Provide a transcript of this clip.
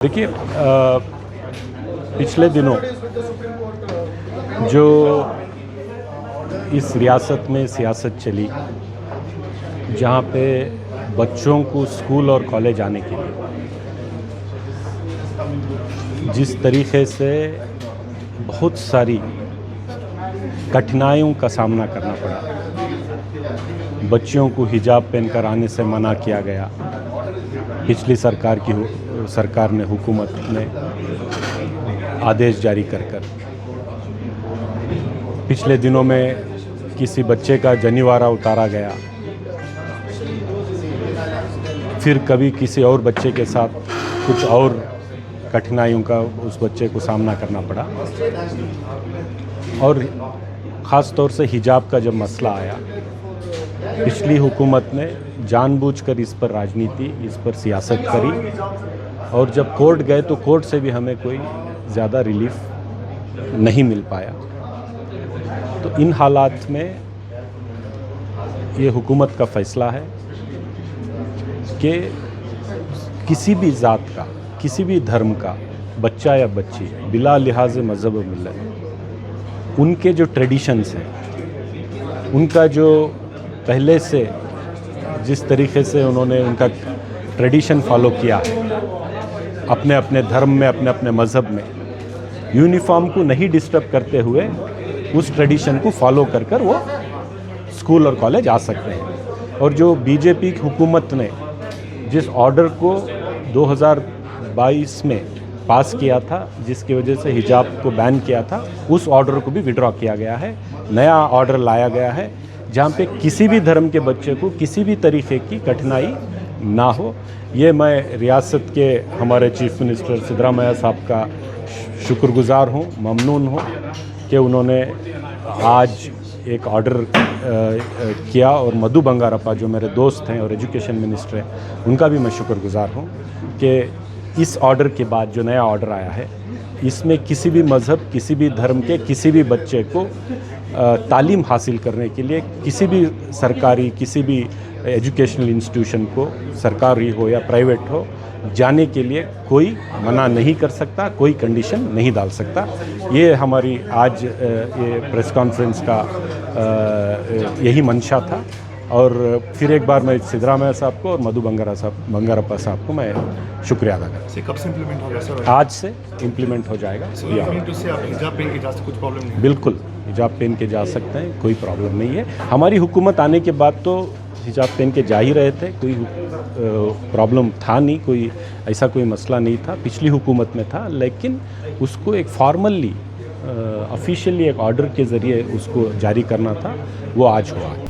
देखिए, पिछले दिनों जो इस रियासत में सियासत चली, जहाँ पे बच्चों को स्कूल और कॉलेज आने के लिए जिस तरीके से बहुत सारी कठिनाइयों का सामना करना पड़ा, बच्चों को हिजाब पहनकर आने से मना किया गया। पिछली सरकार ने, हुकूमत ने आदेश जारी कर पिछले दिनों में किसी बच्चे का जनिवारा उतारा गया, फिर कभी किसी और बच्चे के साथ कुछ और कठिनाइयों का उस बच्चे को सामना करना पड़ा। और ख़ास तौर से हिजाब का जब मसला आया, पिछली हुकूमत ने जानबूझकर इस पर राजनीति, इस पर सियासत करी, और जब कोर्ट गए तो कोर्ट से भी हमें कोई ज़्यादा रिलीफ नहीं मिल पाया। तो इन हालात में ये हुकूमत का फ़ैसला है कि किसी भी ज़ात का, किसी भी धर्म का बच्चा या बच्ची बिला लिहाज मज़हब व मिल्लत, उनके जो ट्रेडिशंस हैं, उनका जो पहले से जिस तरीके से उन्होंने उनका ट्रेडिशन फॉलो किया है, अपने अपने धर्म में, अपने अपने मज़हब में, यूनिफॉर्म को नहीं डिस्टर्ब करते हुए उस ट्रेडिशन को फॉलो कर कर वो स्कूल और कॉलेज आ सकते हैं। और जो बीजेपी की हुकूमत ने जिस ऑर्डर को 2022 में पास किया था, जिसकी वजह से हिजाब को बैन किया था, उस ऑर्डर को भी विड्रॉ किया गया है। नया ऑर्डर लाया गया है जहाँ पे किसी भी धर्म के बच्चे को किसी भी तरीके की कठिनाई ना हो। ये मैं रियासत के हमारे चीफ मिनिस्टर सिद्धरामैया साहब का शुक्रगुजार हूँ, ममनून हूँ कि उन्होंने आज एक ऑर्डर किया। और मधु बंगारप्पा जो मेरे दोस्त हैं और एजुकेशन मिनिस्टर हैं, उनका भी मैं शुक्रगुजार हूँ कि इस ऑर्डर के बाद जो नया ऑर्डर आया है, इसमें किसी भी मज़हब, किसी भी धर्म के किसी भी बच्चे को तालीम हासिल करने के लिए किसी भी सरकारी, किसी भी एजुकेशनल इंस्टीट्यूशन को, सरकारी हो या प्राइवेट हो, जाने के लिए कोई मना नहीं कर सकता, कोई कंडीशन नहीं डाल सकता। ये हमारी आज ये प्रेस कॉन्फ्रेंस का यही मंशा था। और फिर एक बार मैं सिद्धरामैया साहब को और मधु बंगारप्पा साहब को मैं शुक्रिया अदा करता हूँ। कब से इम्प्लीमेंट होगा सर? आज से इम्प्लीमेंट हो जाएगा। आप हिजाब पहन के जा सकते, कुछ प्रॉब्लम नहीं? बिल्कुल, हिजाब पहन के जा सकते हैं, कोई प्रॉब्लम नहीं है। हमारी हुकूमत आने के बाद तो हिजाब पहन के जा ही रहे थे, कोई प्रॉब्लम था नहीं, कोई ऐसा कोई मसला नहीं था। पिछली हुकूमत में था, लेकिन उसको एक फॉर्मली ऑफिशियली एक ऑर्डर के ज़रिए उसको जारी करना था, वो आज हुआ है।